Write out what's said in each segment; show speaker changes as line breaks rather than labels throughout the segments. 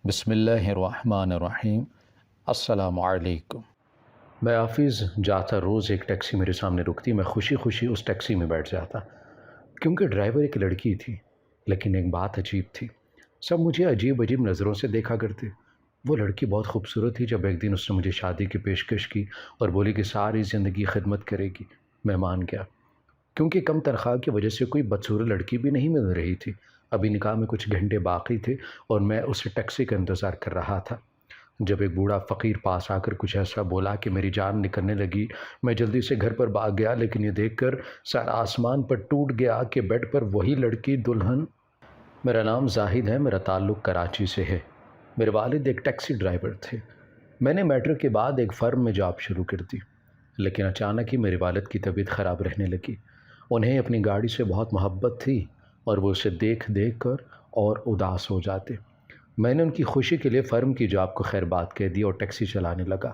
بسم اللہ الرحمن الرحیم۔ السلام علیکم۔ میں آفس جاتا، روز ایک ٹیکسی میرے سامنے رکتی، میں خوشی خوشی اس ٹیکسی میں بیٹھ جاتا کیونکہ ڈرائیور ایک لڑکی تھی۔ لیکن ایک بات عجیب تھی، سب مجھے عجیب عجیب نظروں سے دیکھا کرتے۔ وہ لڑکی بہت خوبصورت تھی۔ جب ایک دن اس نے مجھے شادی کی پیشکش کی اور بولی کہ ساری زندگی خدمت کرے گی، میں مان گیا، کیونکہ کم تنخواہ کی وجہ سے کوئی بدصورت لڑکی بھی نہیں مل رہی تھی۔ ابھی نکاح میں کچھ گھنٹے باقی تھے اور میں اسے ٹیکسی کا انتظار کر رہا تھا، جب ایک بوڑھا فقیر پاس آ کر کچھ ایسا بولا کہ میری جان نکلنے لگی۔ میں جلدی سے گھر پر بھاگ گیا، لیکن یہ دیکھ کر سارا آسمان پر ٹوٹ گیا کہ بیڈ پر وہی لڑکی دلہن۔ میرا نام زاہد ہے، میرا تعلق کراچی سے ہے۔ میرے والد ایک ٹیکسی ڈرائیور تھے۔ میں نے میٹرک کے بعد ایک فرم میں جاب شروع کر دی، لیکن اچانک ہی میرے والد کی طبیعت خراب رہنے لگی۔ انہیں اپنی گاڑی سے بہت محبت تھی اور وہ اسے دیکھ دیکھ کر اور اداس ہو جاتے۔ میں نے ان کی خوشی کے لیے فرم کی جاب کو خیر بات کہہ دی اور ٹیکسی چلانے لگا۔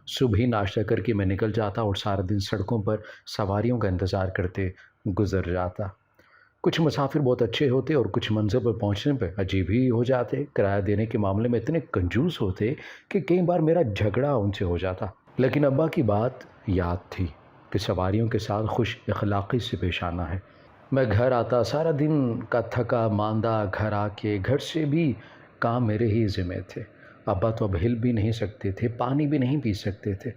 صبح ہی ناشتہ کر کے میں نکل جاتا اور سارا دن سڑکوں پر سواریوں کا انتظار کرتے گزر جاتا۔ کچھ مسافر بہت اچھے ہوتے اور کچھ منزل پر پہنچنے پہ عجیب ہی ہو جاتے۔ کرایہ دینے کے معاملے میں اتنے کنجوس ہوتے کہ کئی بار میرا جھگڑا ان سے ہو جاتا۔ لیکن ابا کی بات یاد تھی کہ سواریوں کے ساتھ خوش اخلاقی سے پیش آنا ہے۔ میں گھر آتا، سارا دن کا تھکا ماندہ گھر آ کے گھر سے بھی کام میرے ہی ذمہ تھے۔ ابا تو اب ہل بھی نہیں سکتے تھے، پانی بھی نہیں پی سکتے تھے۔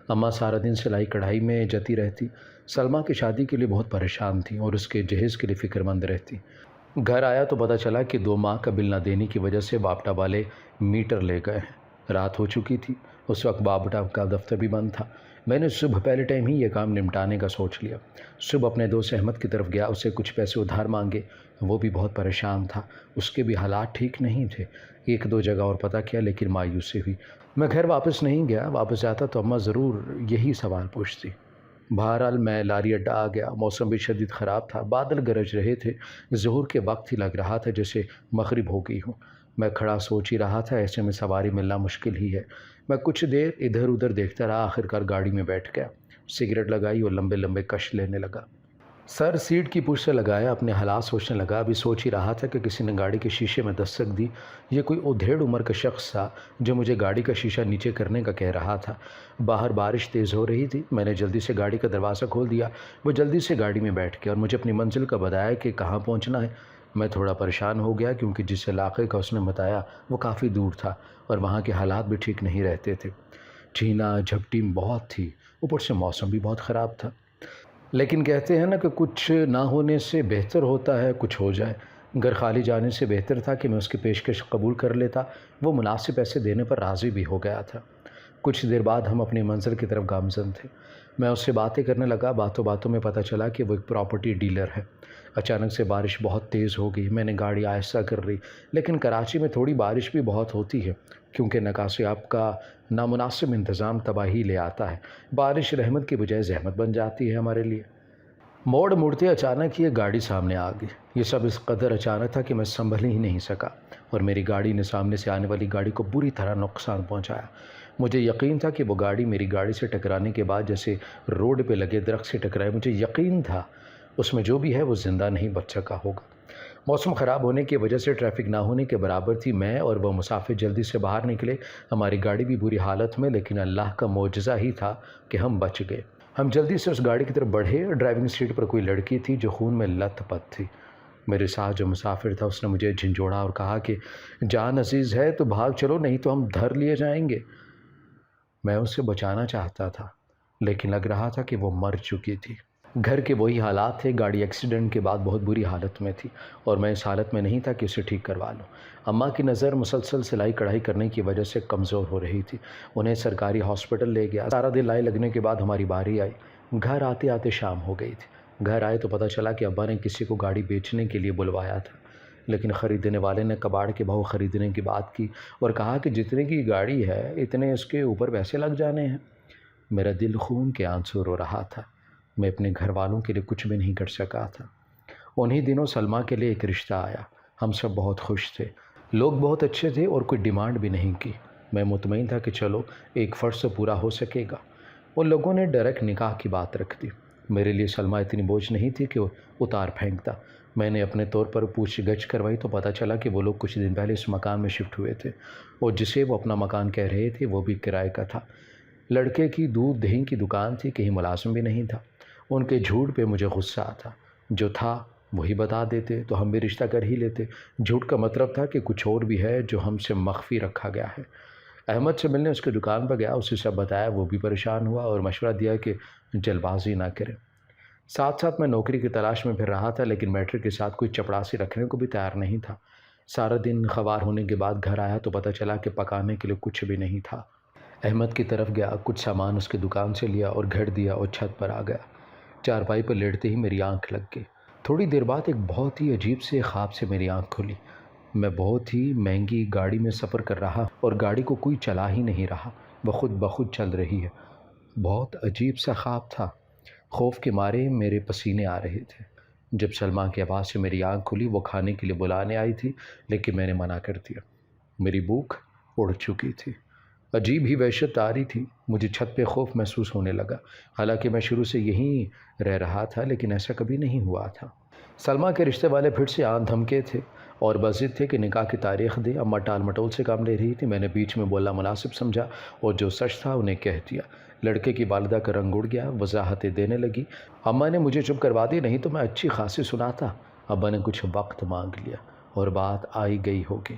اماں سارا دن سلائی کڑھائی میں جتی رہتی۔ سلمیٰ کی شادی کے لیے بہت پریشان تھیں اور اس کے جہیز کے لیے فکر مند رہتی۔ گھر آیا تو پتہ چلا کہ 2 ماہ کا بل نہ دینے کی وجہ سے باپٹا والے میٹر لے گئے ہیں۔ رات ہو چکی تھی، اس وقت باپٹا کا دفتر بھی بند تھا۔ میں نے صبح پہلے ٹائم ہی یہ کام نمٹانے کا سوچ لیا۔ صبح اپنے دوست احمد کی طرف گیا، اسے کچھ پیسے ادھار مانگے۔ وہ بھی بہت پریشان تھا، اس کے بھی حالات ٹھیک نہیں تھے۔ 1-2 جگہ اور پتہ کیا، لیکن مایوسی ہوئی۔ میں گھر واپس نہیں گیا۔ واپس جاتا تو اماں ضرور یہی سوال پوچھتی۔ بہرحال میں لاری اڈا آ گیا۔ موسم بھی شدید خراب تھا، بادل گرج رہے تھے۔ ظہر کے وقت ہی لگ رہا تھا جیسے مغرب ہو گئی ہو۔ میں کھڑا سوچ ہی رہا تھا، ایسے میں سواری ملنا مشکل ہی ہے۔ میں کچھ دیر ادھر ادھر دیکھتا رہا، آخرکار گاڑی میں بیٹھ گیا، سگریٹ لگائی اور لمبے لمبے کش لینے لگا۔ سر سیٹ کی پشت سے لگایا، اپنے حالات سوچنے لگا۔ ابھی سوچ ہی رہا تھا کہ کسی نے گاڑی کے شیشے میں دستک دی۔ یہ کوئی ادھیڑ عمر کا شخص تھا جو مجھے گاڑی کا شیشہ نیچے کرنے کا کہہ رہا تھا۔ باہر بارش تیز ہو رہی تھی۔ میں نے جلدی سے گاڑی کا دروازہ کھول دیا۔ وہ جلدی سے گاڑی میں بیٹھ گیا اور مجھے اپنی منزل کا بتایا کہ کہاں پہنچنا ہے۔ میں تھوڑا پریشان ہو گیا کیونکہ جس علاقے کا اس نے بتایا وہ کافی دور تھا اور وہاں کے حالات بھی ٹھیک نہیں رہتے تھے۔ چھینا جھپٹی بہت تھی، اوپر سے موسم بھی بہت خراب تھا۔ لیکن کہتے ہیں نا کہ کچھ نہ ہونے سے بہتر ہوتا ہے کچھ ہو جائے۔ گھر خالی جانے سے بہتر تھا کہ میں اس کی پیشکش قبول کر لیتا۔ وہ مناسب پیسے دینے پر راضی بھی ہو گیا تھا۔ کچھ دیر بعد ہم اپنی منزل کی طرف گامزن تھے۔ میں اس سے باتیں کرنے لگا۔ باتوں باتوں میں پتہ چلا کہ وہ ایک پراپرٹی ڈیلر ہے۔ اچانک سے بارش بہت تیز ہو گئی۔ میں نے گاڑی آہستہ کر لی، لیکن کراچی میں تھوڑی بارش بھی بہت ہوتی ہے کیونکہ نکاسیاب کا نامناسب انتظام تباہی لے آتا ہے۔ بارش رحمت کی بجائے زحمت بن جاتی ہے ہمارے لیے۔ موڑ مڑتے اچانک یہ گاڑی سامنے آ گئی۔ یہ سب اس قدر اچانک تھا کہ میں سنبھل ہی نہیں سکا اور میری گاڑی نے سامنے سے آنے والی گاڑی کو بری طرح نقصان پہنچایا۔ مجھے یقین تھا کہ وہ گاڑی میری گاڑی سے ٹکرانے کے بعد جیسے روڈ پہ لگے درخت سے ٹکرائے۔ مجھے یقین تھا اس میں جو بھی ہے وہ زندہ نہیں بچ سکا ہوگا۔ موسم خراب ہونے کی وجہ سے ٹریفک نہ ہونے کے برابر تھی۔ میں اور وہ مسافر جلدی سے باہر نکلے۔ ہماری گاڑی بھی بری حالت میں، لیکن اللہ کا معجزہ ہی تھا کہ ہم بچ گئے۔ ہم جلدی سے اس گاڑی کی طرف بڑھے۔ ڈرائیونگ سیٹ پر کوئی لڑکی تھی جو خون میں لت پت تھی۔ میرے ساتھ جو مسافر تھا اس نے مجھے جھنجھوڑا اور کہا کہ جان عزیز ہے تو بھاگ چلو، نہیں تو ہم دھر لیے جائیں گے۔ میں اسے بچانا چاہتا تھا، لیکن لگ رہا تھا کہ وہ مر چکی تھی۔ گھر کے وہی حالات تھے۔ گاڑی ایکسیڈنٹ کے بعد بہت بری حالت میں تھی اور میں اس حالت میں نہیں تھا کہ اسے ٹھیک کروا لوں۔ اماں کی نظر مسلسل سلائی کڑھائی کرنے کی وجہ سے کمزور ہو رہی تھی۔ انہیں سرکاری ہاسپٹل لے گیا۔ سارا دن لائی لگنے کے بعد ہماری باری آئی۔ گھر آتے آتے شام ہو گئی تھی۔ گھر آئے تو پتہ چلا کہ ابا نے کسی کو گاڑی بیچنے کے لیے بلوایا تھا، لیکن خریدنے والے نے کباڑ کے بھاؤ خریدنے کی بات کی اور کہا کہ جتنے کی گاڑی ہے اتنے اس کے اوپر پیسے لگ جانے ہیں۔ میرا دل خون کے آنسو رو رہا تھا۔ میں اپنے گھر والوں کے لیے کچھ بھی نہیں کر سکا تھا۔ انہی دنوں سلمیٰ کے لیے ایک رشتہ آیا۔ ہم سب بہت خوش تھے۔ لوگ بہت اچھے تھے اور کوئی ڈیمانڈ بھی نہیں کی۔ میں مطمئن تھا کہ چلو ایک فرض تو پورا ہو سکے گا۔ ان لوگوں نے ڈائریکٹ نکاح کی بات رکھ دی۔ میرے لیے سلمیٰ اتنی بوجھ نہیں تھی کہ اتار پھینکتا۔ میں نے اپنے طور پر پوچھ گچھ کروائی تو پتہ چلا کہ وہ لوگ کچھ دن پہلے اس مکان میں شفٹ ہوئے تھے اور جسے وہ اپنا مکان کہہ رہے تھے وہ بھی کرائے کا تھا۔ لڑکے کی دودھ دہی کی دکان تھی، کہیں ملازم بھی نہیں تھا۔ ان کے جھوٹ پہ مجھے غصہ آتا، جو تھا وہی بتا دیتے تو ہم بھی رشتہ کر ہی لیتے۔ جھوٹ کا مطلب تھا کہ کچھ اور بھی ہے جو ہم سے مخفی رکھا گیا ہے۔ احمد سے ملنے اس کی دکان پر گیا، اسے سب بتایا، وہ بھی پریشان ہوا اور مشورہ دیا کہ جلد بازی نہ کرے۔ ساتھ ساتھ میں نوکری کی تلاش میں پھر رہا تھا، لیکن میٹرک کے ساتھ کوئی چپڑاسی رکھنے کو بھی تیار نہیں تھا۔ سارا دن خوار ہونے کے بعد گھر آیا تو پتہ چلا کہ پکانے کے لیے کچھ بھی نہیں تھا۔ احمد کی طرف گیا، کچھ سامان اس کی دکان سے لیا اور گھر دیا اور چھت پر آ گیا۔ چارپائی پر لیٹتے ہی میری آنکھ لگ گئی۔ تھوڑی دیر بعد ایک بہت ہی عجیب سے خواب سے میری آنکھ کھلی۔ میں بہت ہی مہنگی گاڑی میں سفر کر رہا اور گاڑی کو کوئی چلا ہی نہیں رہا، وہ خود بخود چل رہی ہے۔ بہت عجیب سا خواب تھا۔ خوف کے مارے میرے پسینے آ رہے تھے۔ جب سلمہ کی آواز سے میری آنکھ کھلی، وہ کھانے کے لیے بلانے آئی تھی، لیکن میں نے منع کر دیا۔ میری بھوک اڑ چکی تھی۔ عجیب ہی وحشت آ رہی تھی۔ مجھے چھت پہ خوف محسوس ہونے لگا، حالانکہ میں شروع سے یہیں رہ رہا تھا، لیکن ایسا کبھی نہیں ہوا تھا۔ سلمہ کے رشتے والے پھر سے آن دھمکے تھے اور بضد تھے کہ نکاح کی تاریخ دے۔ اماں ٹال مٹول سے کام لے رہی تھی۔ میں نے بیچ میں بولنا مناسب سمجھا اور جو سچ تھا انہیں کہہ دیا۔ لڑکے کی والدہ کا رنگ اڑ گیا، وضاحتیں دینے لگی۔ اماں نے مجھے چپ کروا دی، نہیں تو میں اچھی خاصی سناتا۔ ابا نے کچھ وقت مانگ لیا اور بات آئی گئی ہوگی۔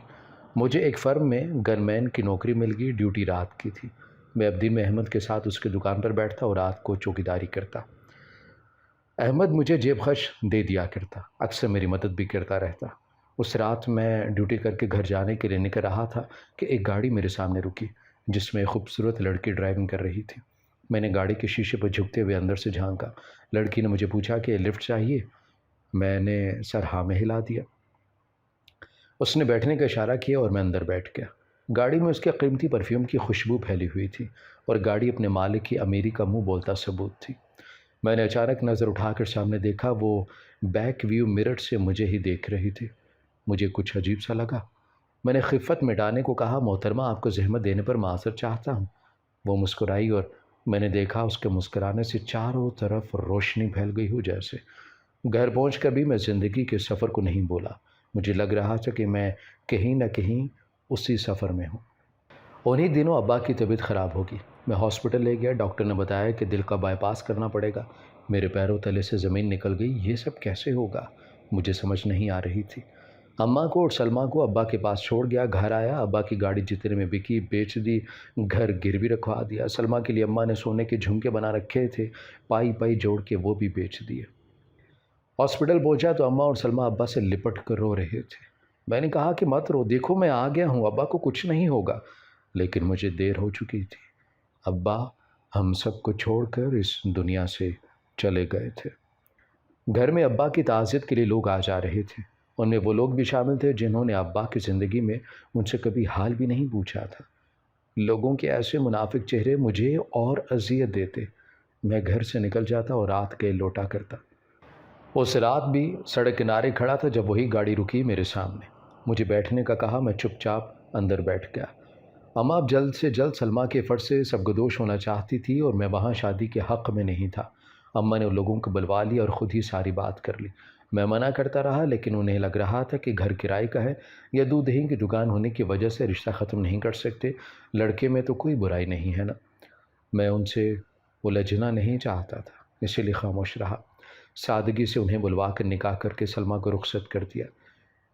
مجھے ایک فرم میں گن مین کی نوکری مل گئی، ڈیوٹی رات کی تھی۔ میں اب دن میں احمد کے ساتھ اس کی دکان پر بیٹھتا اور رات کو چوکیداری کرتا۔ احمد مجھے جیب خرچ دے دیا کرتا، اکثر میری مدد بھی کرتا رہتا۔ اس رات میں ڈیوٹی کر کے گھر جانے کے لیے نکل رہا تھا کہ ایک گاڑی میرے سامنے رکی، جس میں ایک خوبصورت لڑکی ڈرائیونگ کر رہی تھی۔ میں نے گاڑی کے شیشے پر جھکتے ہوئے اندر سے جھانکا۔ لڑکی نے مجھے پوچھا کہ لفٹ چاہیے؟ میں نے سر ہاں میں ہلا دیا۔ اس نے بیٹھنے کا اشارہ کیا اور میں اندر بیٹھ گیا۔ گاڑی میں اس کے قیمتی پرفیوم کی خوشبو پھیلی ہوئی تھی اور گاڑی اپنے مالک کی امیری کا منہ بولتا ثبوت تھی۔ میں نے اچانک نظر اٹھا کر سامنے دیکھا، وہ بیک ویو مرر سے مجھے ہی دیکھ رہی تھی۔ مجھے کچھ عجیب سا لگا۔ میں نے خفت مٹانے کو کہا، محترمہ آپ کو زحمت دینے پر معذرت چاہتا ہوں۔ وہ مسکرائی اور میں نے دیکھا اس کے مسکرانے سے چاروں طرف روشنی پھیل گئی ہو جیسے۔ گھر پہنچ کر بھی میں زندگی کے سفر کو نہیں بولا۔ مجھے لگ رہا تھا کہ میں کہیں نہ کہیں اسی سفر میں ہوں۔ انہی دنوں ابا کی طبیعت خراب ہوگی۔ میں ہاسپٹل لے گیا، ڈاکٹر نے بتایا کہ دل کا بائی پاس کرنا پڑے گا۔ میرے پیروں تلے سے زمین نکل گئی۔ یہ سب کیسے ہوگا؟ مجھے سمجھ نہیں آ رہی تھی۔ اماں کو اور سلمہ کو ابا کے پاس چھوڑ گیا، گھر آیا، ابا کی گاڑی جتنے میں بکی بیچ دی، گھر گروی رکھوا دیا۔ سلمہ کے لیے اماں نے سونے کے جھمکے بنا رکھے تھے، پائی پائی جوڑ کے وہ بھی بیچ دیے۔ ہاسپٹل پہنچا تو اماں اور سلمہ ابا سے لپٹ کر رو رہے تھے۔ میں نے کہا کہ مت رو، دیکھو میں آ گیا ہوں، ابا کو کچھ نہیں ہوگا، لیکن مجھے دیر ہو چکی تھی۔ ابا ہم سب کو چھوڑ کر اس دنیا سے چلے گئے تھے۔ گھر میں ابا کی تعزیت کے لیے لوگ آ جا رہے تھے۔ ان میں وہ لوگ بھی شامل تھے جنہوں نے ابا کی زندگی میں ان سے کبھی حال بھی نہیں پوچھا تھا۔ لوگوں کے ایسے منافق چہرے مجھے اور اذیت دیتے۔ میں گھر سے نکل جاتا اور رات گئے لوٹا کرتا۔ اس رات بھی سڑک کنارے کھڑا تھا جب وہی گاڑی رکی میرے سامنے۔ مجھے بیٹھنے کا کہا، میں چپ چاپ اندر بیٹھ گیا۔ اماں اب جلد سے جلد سلمہ کے فرد سے سبکدوش ہونا چاہتی تھی اور میں وہاں شادی کے حق میں نہیں تھا۔ اماں نے ان لوگوں کو بلوا لیا اور خود ہی ساری بات کر لی۔ میں منع کرتا رہا، لیکن انہیں لگ رہا تھا کہ گھر کرائے کا ہے یا دودھ دہی کی دکان ہونے کی وجہ سے رشتہ ختم نہیں کر سکتے۔ لڑکے میں تو کوئی برائی نہیں ہے نا۔ میں ان سے الجھنا نہیں چاہتا تھا، اسی لیے خاموش رہا۔ سادگی سے انہیں بلوا کر نکاح کر کے سلمہ کو رخصت کر دیا۔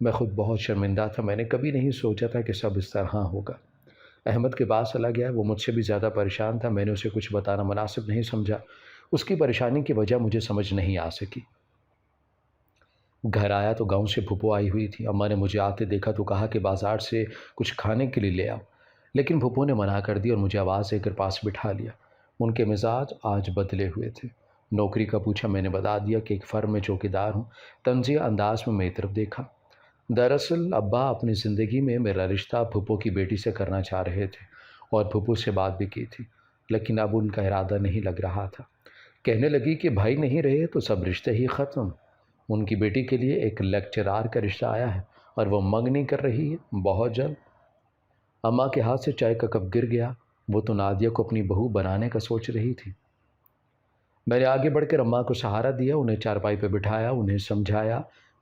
میں خود بہت شرمندہ تھا، میں نے کبھی نہیں سوچا تھا کہ سب اس طرح ہوگا۔ احمد کے پاس چلا گیا، وہ مجھ سے بھی زیادہ پریشان تھا۔ میں نے اسے کچھ بتانا مناسب نہیں سمجھا۔ اس کی پریشانی کی وجہ مجھے سمجھ نہیں آ سکی۔ گھر آیا تو گاؤں سے پھپھو آئی ہوئی تھی۔ اماں نے مجھے آتے دیکھا تو کہا کہ بازار سے کچھ کھانے کے لیے لے آؤ، لیکن پھپھو نے منع کر دی اور مجھے آواز دے کر پاس بٹھا لیا۔ ان کے مزاج آج بدلے ہوئے تھے۔ نوکری کا پوچھا، میں نے بتا دیا کہ ایک فرم میں چوکیدار ہوں۔ طنزیہ انداز میں میری طرف دیکھا۔ دراصل ابا اپنی زندگی میں میرا رشتہ پھپھو کی بیٹی سے کرنا چاہ رہے تھے اور پھپھو سے بات بھی کی تھی، لیکن اب ان کا ارادہ نہیں لگ رہا تھا۔ کہنے لگی کہ بھائی نہیں رہے تو سب رشتے ہی ختم۔ ان کی بیٹی کے لیے ایک لیکچرار کا رشتہ آیا ہے اور وہ منگنی کر رہی ہے بہت جلد۔ اماں کے ہاتھ سے چائے کا کپ گر گیا۔ وہ تو نادیہ کو اپنی بہو بنانے کا سوچ رہی تھی۔ میں نے آگے بڑھ کر اماں کو سہارا دیا، انہیں چارپائی پہ بٹھایا، انہیں سمجھایا،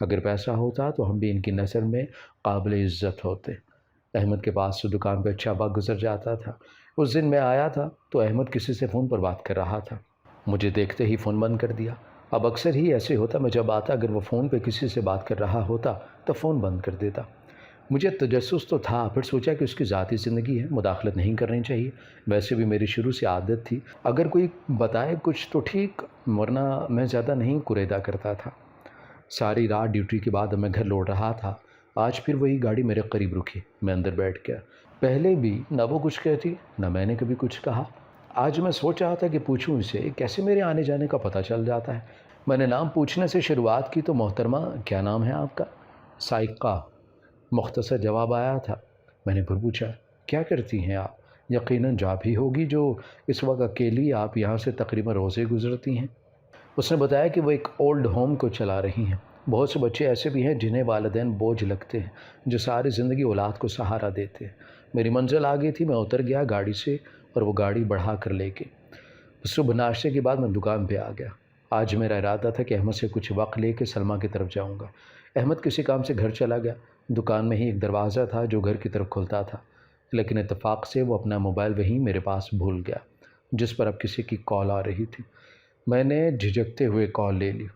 اگر پیسہ ہوتا تو ہم بھی ان کی نظر میں قابل عزت ہوتے۔ احمد کے پاس سے دکان پہ اچھا وقت گزر جاتا تھا۔ اس دن میں آیا تھا تو احمد کسی سے فون پر بات کر رہا تھا، مجھے دیکھتے ہی فون بند کر دیا۔ اب اکثر ہی ایسے ہوتا، میں جب آتا اگر وہ فون پہ کسی سے بات کر رہا ہوتا تو فون بند کر دیتا۔ مجھے تجسس تو تھا، پھر سوچا کہ اس کی ذاتی زندگی ہے، مداخلت نہیں کرنی چاہیے۔ ویسے بھی میری شروع سے عادت تھی، اگر کوئی بتائے کچھ تو ٹھیک، ورنہ میں زیادہ نہیں کریدا کرتا تھا۔ ساری رات ڈیوٹی کے بعد میں گھر لوٹ رہا تھا، آج پھر وہی گاڑی میرے قریب رکی، میں اندر بیٹھ گیا۔ پہلے بھی نہ وہ کچھ کہتی نہ میں نے کبھی کچھ کہا۔ آج میں سوچ رہا تھا کہ پوچھوں اسے کیسے میرے آنے جانے کا پتہ چل جاتا ہے۔ میں نے نام پوچھنے سے شروعات کی تو محترمہ کیا نام ہے آپ کا؟ سائقہ، مختصر جواب آیا تھا۔ میں نے پھر پوچھا کیا کرتی ہیں آپ؟ یقیناً جاب ہی ہوگی جو اس وقت اکیلی آپ یہاں سے تقریباً روزے گزرتی ہیں۔ اس نے بتایا کہ وہ ایک اولڈ ہوم کو چلا رہی ہیں۔ بہت سے بچے ایسے بھی ہیں جنہیں والدین بوجھ لگتے ہیں، جو ساری زندگی اولاد کو سہارا دیتے ہیں۔ میری منزل آ گئی تھی، میں اتر گیا گاڑی سے اور وہ گاڑی بڑھا کر لے کے صبح ناشتے کے بعد میں دکان پہ آ گیا۔ آج میرا ارادہ تھا کہ احمد سے کچھ وقت لے کے سلمہ کی طرف جاؤں گا۔ احمد کسی کام سے گھر چلا گیا۔ دکان میں ہی ایک دروازہ تھا جو گھر کی طرف کھلتا تھا، لیکن اتفاق سے وہ اپنا موبائل وہیں میرے پاس بھول گیا، جس پر اب کسی کی کال آ رہی تھی۔ میں نے جھجکتے ہوئے کال لے لی۔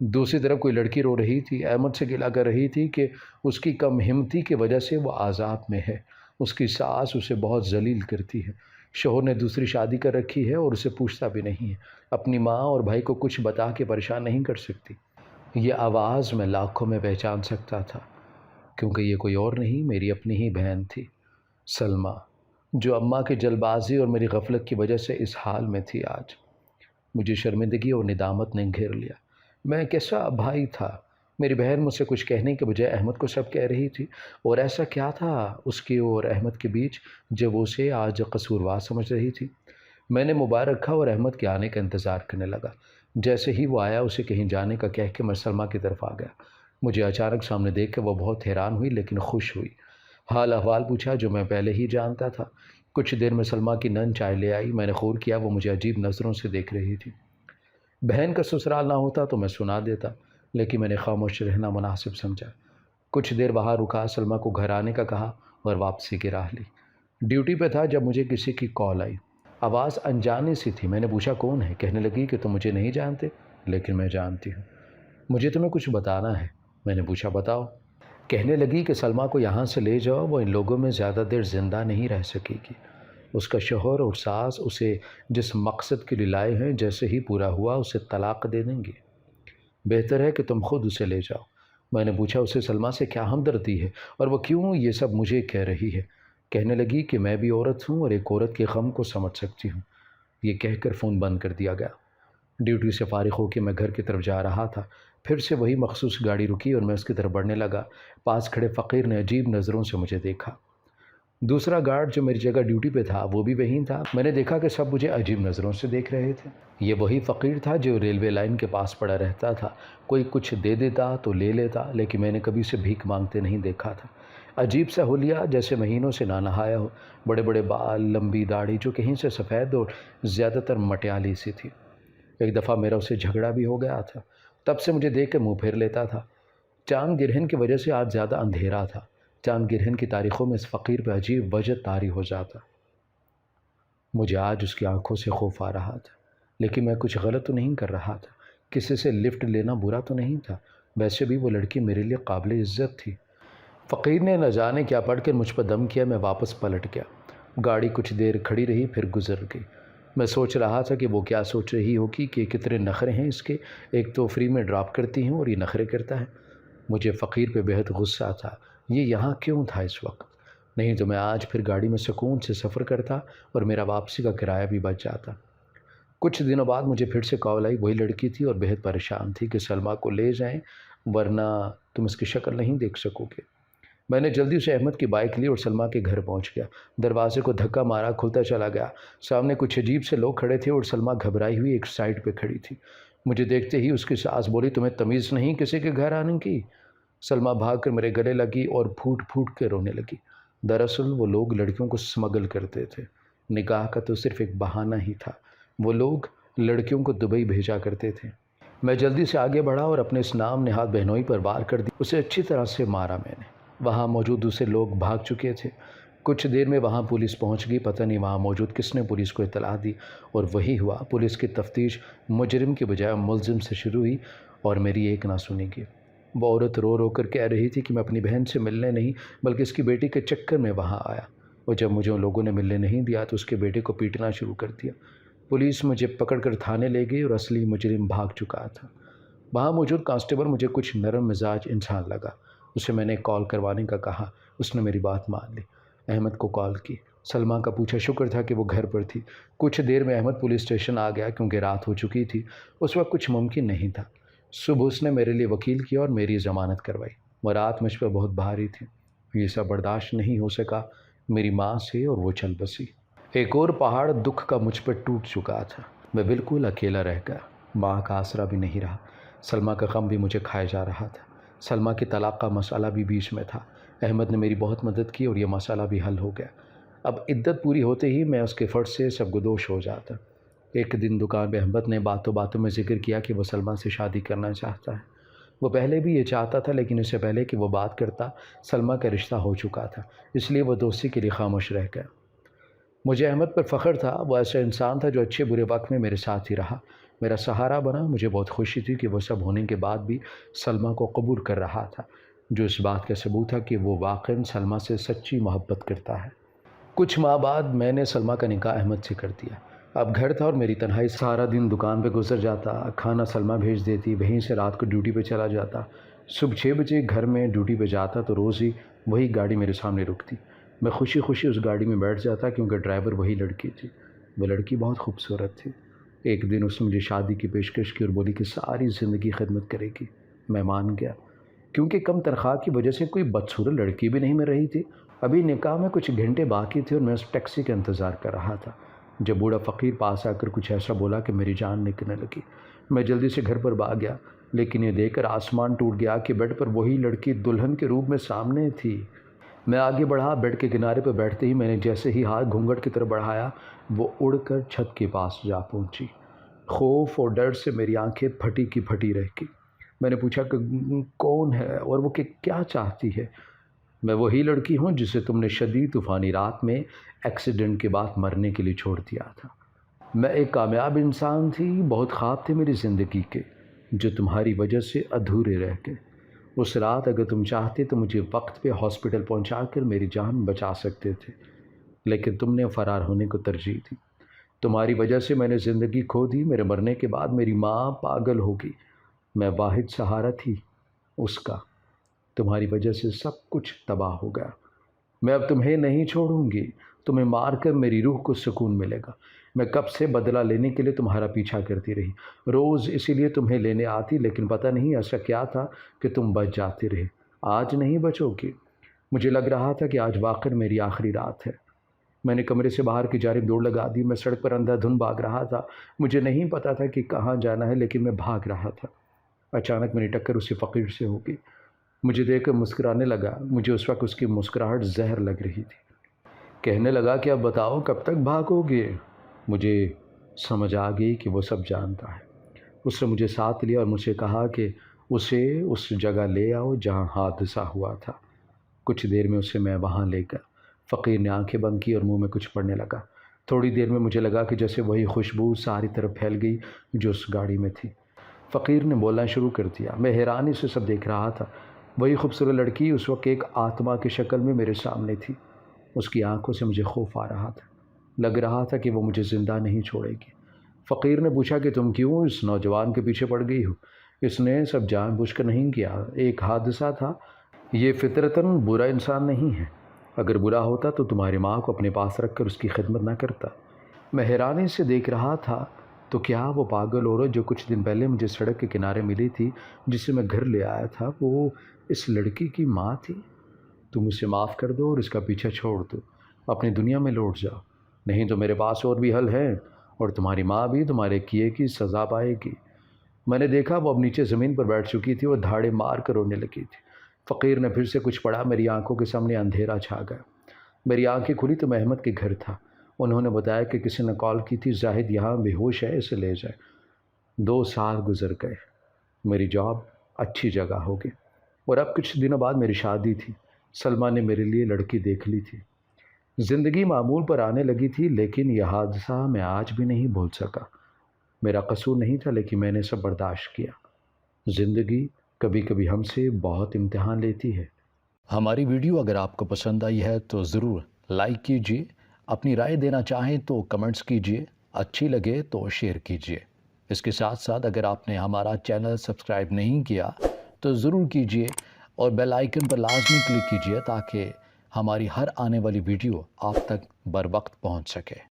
دوسری طرف کوئی لڑکی رو رہی تھی، احمد سے گلہ کر رہی تھی کہ اس کی کم ہمتی کی وجہ سے وہ عذاب میں ہے، اس کی ساس اسے بہت ذلیل کرتی ہے، شوہر نے دوسری شادی کر رکھی ہے اور اسے پوچھتا بھی نہیں ہے، اپنی ماں اور بھائی کو کچھ بتا کے پریشان نہیں کر سکتی۔ یہ آواز میں لاکھوں میں پہچان سکتا تھا، کیونکہ یہ کوئی اور نہیں، میری اپنی ہی بہن تھی، سلمہ، جو اماں کی جلد بازی اور میری غفلت کی وجہ سے اس حال میں تھی آج۔ مجھے شرمندگی اور ندامت نے گھیر لیا۔ میں کیسا بھائی تھا؟ میری بہن مجھ سے کچھ کہنے کے بجائے احمد کو سب کہہ رہی تھی، اور ایسا کیا تھا اس کے اور احمد کے بیچ جب وہ اسے آج قصوروار سمجھ رہی تھی؟ میں نے موبائل رکھا اور احمد کے آنے کا انتظار کرنے لگا۔ جیسے ہی وہ آیا اسے کہیں جانے کا کہہ کے میں سلمہ کی طرف آ گیا۔ مجھے اچانک سامنے دیکھ کے وہ بہت حیران ہوئی لیکن خوش ہوئی۔ حال احوال پوچھا جو میں پہلے ہی جانتا تھا۔ کچھ دیر میں سلمہ کی نن چائے لے آئی۔ میں نے غور کیا وہ مجھے عجیب نظروں سے دیکھ رہی تھی۔ بہن کا سسرال نہ ہوتا تو میں سنا دیتا، لیکن میں نے خاموش رہنا مناسب سمجھا۔ کچھ دیر وہاں رکا، سلمہ کو گھر آنے کا کہا اور واپسی کی راہ لی۔ ڈیوٹی پہ تھا جب مجھے کسی کی کال آئی۔ آواز انجانی سی تھی۔ میں نے پوچھا کون ہے؟ کہنے لگی کہ تم مجھے نہیں جانتے، لیکن میں جانتی ہوں، مجھے تمہیں کچھ بتانا ہے۔ میں نے پوچھا بتاؤ۔ کہنے لگی کہ سلمہ کو یہاں سے لے جاؤ، وہ ان لوگوں میں زیادہ دیر زندہ نہیں رہ سکے گی۔ اس کا شوہر اور ساس اسے جس مقصد کے لیے لائے ہیں جیسے ہی پورا ہوا اسے طلاق دے دیں گے۔ بہتر ہے کہ تم خود اسے لے جاؤ۔ میں نے پوچھا اسے سلمہ سے کیا ہمدردی ہے اور وہ کیوں یہ سب مجھے کہہ رہی ہے؟ کہنے لگی کہ میں بھی عورت ہوں اور ایک عورت کے غم کو سمجھ سکتی ہوں۔ یہ کہہ کر فون بند کر دیا گیا۔ ڈیوٹی سے فارغ ہو کے میں گھر کی طرف جا رہا تھا، پھر سے وہی مخصوص گاڑی رکی اور میں اس کی طرف بڑھنے لگا۔ پاس کھڑے فقیر نے عجیب نظروں سے مجھے دیکھا۔ دوسرا گارڈ جو میری جگہ ڈیوٹی پہ تھا وہ بھی وہیں تھا۔ میں نے دیکھا کہ سب مجھے عجیب نظروں سے دیکھ رہے تھے۔ یہ وہی فقیر تھا جو ریلوے لائن کے پاس پڑا رہتا تھا، کوئی کچھ دے دیتا تو لے لیتا، لیکن میں نے کبھی اسے بھیک مانگتے نہیں دیکھا تھا۔ عجیب سا حلیہ، جیسے مہینوں سے نہ نہایا ہو، بڑے بڑے بال، لمبی داڑھی جو کہیں سے سفید اور زیادہ تر مٹیالی سی تھی۔ ایک دفعہ میرا اسے جھگڑا بھی ہو گیا تھا، تب سے مجھے دیکھ کے منہ پھیر لیتا تھا۔ چاند گرہن کی وجہ سے آج زیادہ اندھیرا تھا۔ چاند گرہن کی تاریخوں میں اس فقیر پہ عجیب وجہ طاری ہو جاتا۔ مجھے آج اس کی آنکھوں سے خوف آ رہا تھا، لیکن میں کچھ غلط تو نہیں کر رہا تھا۔ کسی سے لفٹ لینا برا تو نہیں تھا، ویسے بھی وہ لڑکی میرے لیے قابل عزت تھی۔ فقیر نے نہ جانے کیا پڑھ کر مجھ پر دم کیا۔ میں واپس پلٹ گیا۔ گاڑی کچھ دیر کھڑی رہی پھر گزر گئی۔ میں سوچ رہا تھا کہ وہ کیا سوچ رہی ہوگی کہ کتنے نخرے ہیں اس کے، ایک تو فری میں ڈراپ کرتی ہوں اور یہ نخرے کرتا ہے۔ مجھے فقیر پہ بہت غصہ تھا۔ یہ یہاں کیوں تھا اس وقت؟ نہیں تو میں آج پھر گاڑی میں سکون سے سفر کرتا اور میرا واپسی کا کرایہ بھی بچ جاتا۔ کچھ دنوں بعد مجھے پھر سے کال آئی۔ وہی لڑکی تھی اور بہت پریشان تھی کہ سلمہ کو لے جائیں ورنہ تم اس کی شکل نہیں دیکھ سکو گے۔ میں نے جلدی سے احمد کی بائک لی اور سلمہ کے گھر پہنچ گیا۔ دروازے کو دھکا مارا، کھلتا چلا گیا۔ سامنے کچھ عجیب سے لوگ کھڑے تھے اور سلمہ گھبرائی ہوئی ایک سائڈ پہ کھڑی تھی۔ مجھے دیکھتے ہی اس کی ساس بولی تمہیں تمیز نہیں کسی کے گھر آنے کی؟ سلمہ بھاگ کر میرے گلے لگی اور پھوٹ پھوٹ کے رونے لگی۔ دراصل وہ لوگ لڑکیوں کو سمگل کرتے تھے۔ نکاح کا تو صرف ایک بہانہ ہی تھا۔ وہ لوگ لڑکیوں کو دبئی بھیجا کرتے تھے۔ میں جلدی سے آگے بڑھا اور اپنے اس نام نہاد بہنوئی پر وار کر دی۔ اسے اچھی طرح سے مارا میں نے۔ وہاں موجود دوسرے لوگ بھاگ چکے تھے۔ کچھ دیر میں وہاں پولیس پہنچ گئی۔ پتہ نہیں وہاں موجود کس نے پولیس کو اطلاع دی، اور وہی ہوا۔ پولیس کی تفتیش مجرم کی بجائے ملزم سے شروع ہوئی، اور میری ایک نہ سنی گئی۔ وہ عورت رو رو کر کہہ رہی تھی کہ میں اپنی بہن سے ملنے نہیں بلکہ اس کی بیٹی کے چکر میں وہاں آیا، اور جب مجھے ان لوگوں نے ملنے نہیں دیا تو اس کے بیٹے کو پیٹنا شروع کر دیا۔ پولیس مجھے پکڑ کر تھانے لے گئی اور اصلی مجرم بھاگ چکا تھا۔ وہاں موجود کانسٹیبل مجھے کچھ نرم مزاج انسان لگا۔ اسے میں نے کال کروانے کا کہا۔ اس نے میری بات مان لی۔ احمد کو کال کی۔ سلمہ کا پوچھا۔ شکر تھا کہ وہ گھر پر تھی۔ کچھ دیر میں احمد پولیس اسٹیشن آ گیا کیونکہ رات ہو چکی تھی۔ اس وقت کچھ ممکن نہیں تھا۔ صبح اس نے میرے لیے وکیل کیا اور میری ضمانت کروائی۔ وہ رات مجھ پر بہت بھاری تھی۔ یہ سب برداشت نہیں ہو سکا میری ماں سے، اور وہ چل بسی۔ ایک اور پہاڑ دکھ کا مجھ پر ٹوٹ چکا تھا۔ میں بالکل اکیلا رہ گیا۔ ماں کا آسرا بھی نہیں رہا۔ سلمہ کا غم بھی مجھے کھائے جا رہا تھا۔ سلمہ کی طلاق کا مسئلہ بھی بیچ میں تھا۔ احمد نے میری بہت مدد کی اور یہ مسئلہ بھی حل ہو گیا۔ اب عدت پوری ہوتے ہی میں اس کے فرض سے سرگدوش ہو جاتا۔ ایک دن دکان پہ احمد نے باتوں باتوں میں ذکر کیا کہ وہ سلمہ سے شادی کرنا چاہتا ہے۔ وہ پہلے بھی یہ چاہتا تھا، لیکن اس سے پہلے کہ وہ بات کرتا سلمہ کا رشتہ ہو چکا تھا، اس لیے وہ دوستی کے لیے خاموش رہ گیا۔ مجھے احمد پر فخر تھا۔ وہ ایسا انسان تھا جو اچھے برے وقت میں میرے ساتھ ہی رہا، میرا سہارا بنا۔ مجھے بہت خوشی تھی کہ وہ سب ہونے کے بعد بھی سلمہ کو قبول کر رہا تھا، جو اس بات کا ثبوت تھا کہ وہ واقعاً سلمہ سے سچی محبت کرتا ہے۔ کچھ ماہ بعد میں نے سلمہ کا نکاح احمد سے کر دیا۔ اب گھر تھا اور میری تنہائی، سارا دن دکان پہ گزر جاتا۔ کھانا سلمہ بھیج دیتی، وہیں سے رات کو ڈیوٹی پہ چلا جاتا۔ صبح 6 بجے گھر میں ڈیوٹی پہ جاتا تو روز ہی وہی گاڑی میرے سامنے رکتی۔ میں خوشی خوشی اس گاڑی میں بیٹھ جاتا کیونکہ ڈرائیور وہی لڑکی تھی۔ وہ لڑکی بہت خوبصورت تھی۔ ایک دن اس نے مجھے شادی کی پیشکش کی اور بولی کہ ساری زندگی خدمت کرے گی۔ میں مان گیا کیونکہ کم تنخواہ کی وجہ سے کوئی بدصورت لڑکی بھی نہیں مل رہی تھی۔ ابھی نکاح میں کچھ گھنٹے باقی تھے اور میں اس ٹیکسی کا انتظار کر رہا تھا جب بوڑھا فقیر پاس آ کر کچھ ایسا بولا کہ میری جان نکلنے لگی۔ میں جلدی سے گھر پر بھاگ گیا، لیکن یہ دیکھ کر آسمان ٹوٹ گیا کہ بیڈ پر وہی لڑکی دلہن کے روپ میں سامنے تھی۔ میں آگے بڑھا۔ بیڈ کے کنارے پر بیٹھتے ہی میں نے جیسے ہی ہاتھ گھونگھٹ کی طرف بڑھایا، وہ اڑ کر چھت کے پاس جا پہنچی۔ خوف اور ڈر سے میری آنکھیں پھٹی کی پھٹی رہ گئی۔ میں نے پوچھا کہ کون ہے اور وہ کیا چاہتی ہے؟ میں وہی لڑکی ہوں جسے تم نے شدید طوفانی رات میں ایکسیڈنٹ کے بعد مرنے کے لیے چھوڑ دیا تھا۔ میں ایک کامیاب انسان تھی، بہت خواب تھے میری زندگی کے جو تمہاری وجہ سے ادھورے رہ گئے۔ اس رات اگر تم چاہتے تو مجھے وقت پہ ہاسپٹل پہنچا کر میری جان بچا سکتے تھے، لیکن تم نے فرار ہونے کو ترجیح دی۔ تمہاری وجہ سے میں نے زندگی کھو دی۔ میرے مرنے کے بعد میری ماں پاگل ہو گئی۔ میں واحد سہارا تھی اس کا۔ تمہاری وجہ سے سب کچھ تباہ ہو گیا۔ میں اب تمہیں نہیں چھوڑوں گی۔ تمہیں مار کر میری روح کو سکون ملے گا۔ میں کب سے بدلہ لینے کے لیے تمہارا پیچھا کرتی رہی، روز اسی لیے تمہیں لینے آتی، لیکن پتہ نہیں ایسا کیا تھا کہ تم بچ جاتے رہے۔ آج نہیں بچو گی۔ مجھے لگ رہا تھا کہ آج واقعی میری آخری رات ہے۔ میں نے کمرے سے باہر کی جانب دوڑ لگا دی۔ میں سڑک پر اندھا دھند بھاگ رہا تھا۔ مجھے نہیں پتا تھا کہ کہاں جانا ہے، لیکن میں بھاگ رہا تھا۔ اچانک میری ٹکر اسی فقیر سے ہو گئی۔ مجھے دیکھ کر مسکرانے لگا۔ مجھے اس وقت اس کی مسکراہٹ زہر لگ رہی تھی۔ کہنے لگا کہ اب بتاؤ کب تک بھاگو گے؟ مجھے سمجھ آ گئی کہ وہ سب جانتا ہے۔ اس نے مجھے ساتھ لیا اور مجھ سے کہا کہ اسے اس جگہ لے آؤ جہاں حادثہ ہوا تھا۔ کچھ دیر میں اسے میں وہاں لے گیا۔ فقیر نے آنکھیں بند کی اور منہ میں کچھ پڑھنے لگا۔ تھوڑی دیر میں مجھے لگا کہ جیسے وہی خوشبو ساری طرف پھیل گئی جو اس گاڑی میں تھی۔ فقیر نے بولنا شروع کر دیا۔ میں حیرانی سے سب دیکھ رہا تھا۔ وہی خوبصورت لڑکی اس وقت ایک آتما کی شکل میں میرے سامنے تھی۔ اس کی آنکھوں سے مجھے خوف آ رہا تھا۔ لگ رہا تھا کہ وہ مجھے زندہ نہیں چھوڑے گی۔ فقیر نے پوچھا کہ تم کیوں اس نوجوان کے پیچھے پڑ گئی ہو؟ اس نے سب جان بوجھ کر نہیں کیا، ایک حادثہ تھا۔ یہ فطرتاً برا انسان نہیں ہے۔ اگر برا ہوتا تو تمہاری ماں کو اپنے پاس رکھ کر اس کی خدمت نہ کرتا۔ میں حیرانی سے دیکھ رہا تھا۔ تو کیا وہ پاگل عورت جو کچھ دن پہلے مجھے سڑک کے کنارے ملی تھی، جسے میں گھر لے آیا تھا، وہ اس لڑکی کی ماں تھی؟ تم اسے معاف کر دو اور اس کا پیچھا چھوڑ دو، اپنی دنیا میں لوٹ جاؤ، نہیں تو میرے پاس اور بھی حل ہے، اور تمہاری ماں بھی تمہارے کیے کی سزا پائے گی۔ میں نے دیکھا وہ اب نیچے زمین پر بیٹھ چکی تھی اور دھاڑے مار کر رونے لگی تھی۔ فقیر نے پھر سے کچھ پڑھا۔ میری آنکھوں کے سامنے اندھیرا چھا گیا۔ میری آنکھیں کھلی تو میں احمد کے گھر تھا۔ انہوں نے بتایا کہ کسی نے کال کی تھی، زاہد یہاں بے ہوش ہے، اسے لے جائے۔ 2 سال گزر گئے۔ میری جاب اچھی جگہ ہوگی، اور اب کچھ دنوں بعد میری شادی تھی۔ سلمہ نے میرے لیے لڑکی دیکھ لی تھی۔ زندگی معمول پر آنے لگی تھی، لیکن یہ حادثہ میں آج بھی نہیں بھول سکا۔ میرا قصور نہیں تھا، لیکن میں نے سب برداشت کیا۔ زندگی کبھی کبھی ہم سے بہت امتحان لیتی ہے۔ ہماری ویڈیو اگر آپ کو پسند آئی ہے تو ضرور لائک کیجیے، اپنی رائے دینا چاہیں تو کمنٹس کیجیے، اچھی لگے تو شیئر کیجیے۔ اس کے ساتھ ساتھ اگر آپ نے ہمارا چینل سبسکرائب نہیں کیا تو ضرور کیجیے، اور بیل آئیکن پر لازمی کلک کیجیے تاکہ ہماری ہر آنے والی ویڈیو آپ تک بر وقت پہنچ سکے۔